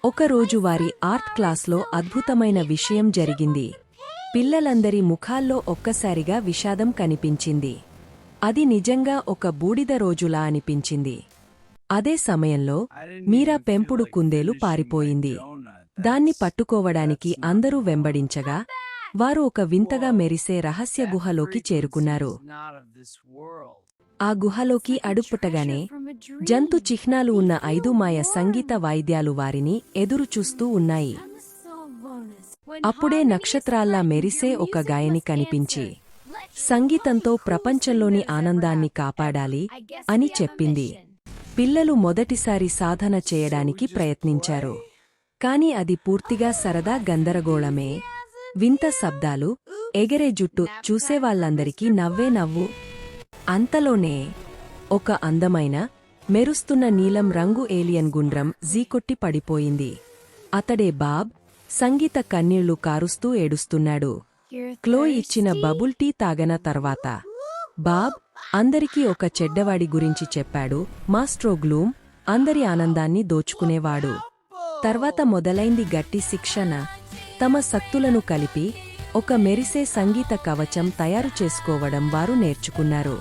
ఒకరోజు వారి ఆర్ట్ క్లాస్లో అద్భుతమైన విషయం జరిగింది. పిల్లలందరి ముఖాల్లో ఒక్కసారిగా విషాదం కనిపించింది. అది నిజంగా ఒక బూడిద రోజులా అనిపించింది. అదే సమయంలో మీరా పెంపుడు కుందేలు పారిపోయింది. దాన్ని పట్టుకోవడానికి అందరూ వెంబడించగా వారు ఒక వింతగా మెరిసే రహస్య గుహలోకి చేరుకున్నారు. ఆ గుహలోకి అడుపుటగానే జంతు చిహ్నాలు ఉన్న 5 మాయ సంగీత వాయిద్యాలు వారిని ఎదురుచూస్తూ ఉన్నాయి. అప్పుడే నక్షత్రాల్లా మెరిసే ఒక గాయని కనిపించి సంగీతంతో ప్రపంచంలోని ఆనందాన్ని కాపాడాలి అని చెప్పింది. పిల్లలు మొదటిసారి సాధన చేయడానికి ప్రయత్నించారు. కాని అది పూర్తిగా సరదా గందరగోళమే. వింత శబ్దాలు, ఎగరే జుట్టు, చూసేవాళ్లందరికీ నవ్వే నవ్వు. అంతలోనే ఒక అందమైన, మెరుస్తున్న నీలం రంగు ఏలియన్ గుండ్రం జీకొట్టి పడిపోయింది. అతడే బాబ్. సంగీత కన్నీళ్లు కారుస్తూ ఏడుస్తున్నాడు. క్లోయ్ ఇచ్చిన బబుల్ టీ తాగన తర్వాత బాబ్ అందరికీ ఒక చెడ్డవాడి గురించి చెప్పాడు. మాస్ట్రో గ్లూమ్ అందరి ఆనందాన్ని దోచుకునేవాడు. తర్వాత మొదలైంది గట్టి శిక్షణ. తమ శక్తులను కలిపి ఒక మెరిసే సంగీత కవచం తయారు చేసుకోవడం వారు నేర్చుకున్నారు.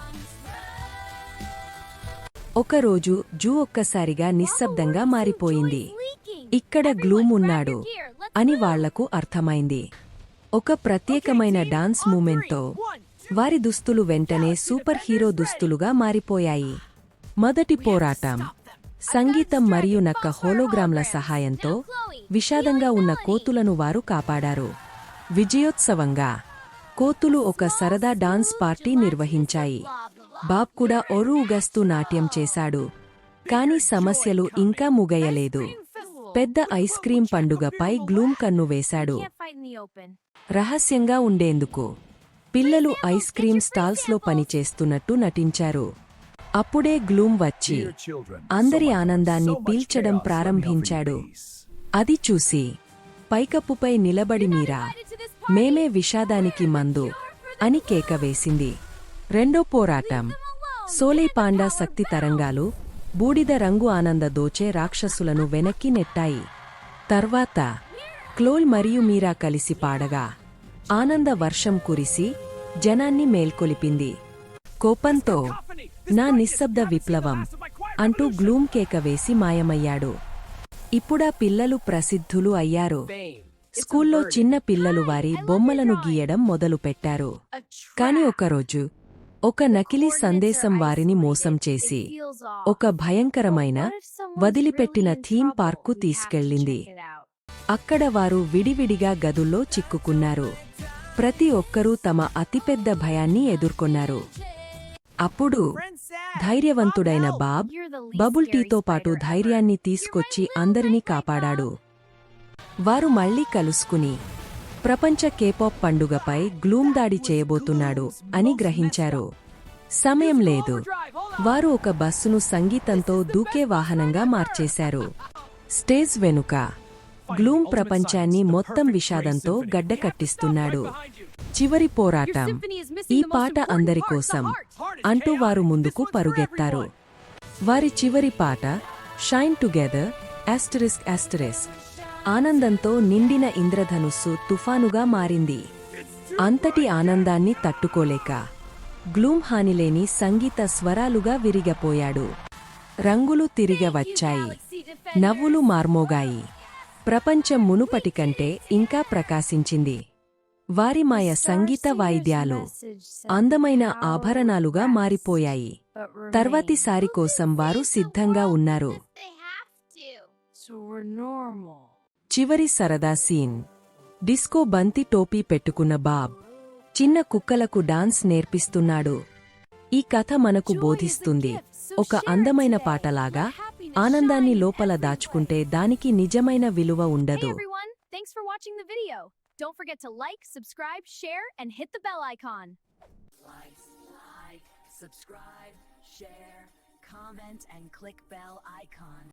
ఒకరోజు జూ ఒక్కసారిగా నిశ్శబ్దంగా మారిపోయింది. ఇక్కడ గ్లూమ్ ఉన్నాడు అని వాళ్లకు అర్థమైంది. ఒక ప్రత్యేకమైన డాన్స్ మూమెంట్తో వారి దుస్తులు వెంటనే సూపర్ హీరో దుస్తులుగా మారిపోయాయి. మొదటి పోరాటం. సంగీతం మరియు నక్క హోలోగ్రామ్ల సహాయంతో విషాదంగా ఉన్న కోతులను వారు కాపాడారు. విజయోత్సవంగా కోతులు ఒక సరదా డాన్స్ పార్టీ నిర్వహించాయి. బాబ్ కూడా ఊగస్తూ నాట్యం చేశాడు. కాని సమస్యలు ఇంకా ముగయలేదు. పెద్ద ఐస్ క్రీం పండుగపై గ్లూమ్ కన్ను వేశాడు. రహస్యంగా ఉండేందుకు పిల్లలు ఐస్ క్రీం స్టాల్స్లో పనిచేస్తున్నట్టు నటించారు. అప్పుడే గ్లూమ్ వచ్చి అందరి ఆనందాన్ని పీల్చడం ప్రారంభించాడు. అది చూసి పైకప్పుపై నిలబడి మీరా, మేమే విషాదానికి మందు అని కేక వేసింది. రెండో పోరాటం. సోలై పాండా శక్తి తరంగాలు బూడిద రంగు ఆనంద దోచే రాక్షసులను వెనక్కి నెట్టాయి. తర్వాత క్లోయ్ మరియు మీరా కలిసి పాడగా ఆనంద వర్షం కురిసి జనాన్ని మేల్కొలిపింది. కోపంతో నా నిశ్శబ్ద విప్లవం అంటూ గ్లూమ్ కేక వేసి మాయమయ్యాడు. ఇప్పుడా పిల్లలు ప్రసిద్ధులు అయ్యారు. స్కూల్లో చిన్న పిల్లలు వారి బొమ్మలను గీయడం మొదలుపెట్టారు. కాని ఒకరోజు ఒక నకిలీ సందేశం వారిని మోసం చేసి ఒక భయంకరమైన, వదిలిపెట్టిన థీమ్ పార్క్కు తీసుకెళ్ళింది. అక్కడ వారు విడివిడిగా గదుల్లో చిక్కుకున్నారు. ప్రతి ఒక్కరూ తమ అతిపెద్ద భయాన్ని ఎదుర్కొన్నారు. అప్పుడు ధైర్యవంతుడైన బాబ్ బబుల్ టీతో పాటు ధైర్యాన్ని తీసుకొచ్చి అందరినీ కాపాడాడు. వారు మళ్లీ కలుసుకుని ప్రపంచ కేపాప్ పండుగపై గ్లూమ్ దాడి చేయబోతున్నాడు అని గ్రహించారు. సమయం లేదు. వారు ఒక బస్సును సంగీతంతో దూకే వాహనంగా మార్చేశారు. స్టేజ్ వెనుక గ్లూమ్ ప్రపంచాన్ని మొత్తం విషాదంతో గడ్డకట్టిస్తున్నాడు. చివరి పోరాటం. ఈ పాట అందరికోసం అంటూ వారు ముందుకు పరుగెత్తారు. వారి చివరి పాట షైన్ టుగెదర్ ****. ఆనందంతో నిండిన ఇంద్రధనుస్సు తుఫానుగా మారింది. అంతటి ఆనందాన్ని తట్టుకోలేక గ్లూమ్ హానిలేని సంగీత స్వరాలుగా విరిగపోయాడు. రంగులు తిరిగి వచ్చాయి. నవ్వులు మార్మోగాయి. ప్రపంచం మునుపటికంటే ఇంకా ప్రకాశించింది. వారి మాయ సంగీత వాయిద్యాలు అందమైన ఆభరణాలుగా మారిపోయాయి. తర్వాతిసారి కోసం వారు సిద్ధంగా ఉన్నారు. చివరి సరదా సీన్. డిస్కో బంతి టోపీ పెట్టుకున్న బాబ్ చిన్న కుక్కలకు డాన్స్ నేర్పిస్తున్నాడు. ఈ కథ మనకు బోధిస్తుంది, ఒక అందమైన పాటలాగా ఆనందాన్ని లోపల దాచుకుంటే దానికి నిజమైన విలువ ఉండదు. Don't forget to like, subscribe, share, and hit the bell icon. Like, subscribe, share, comment, and click bell icon.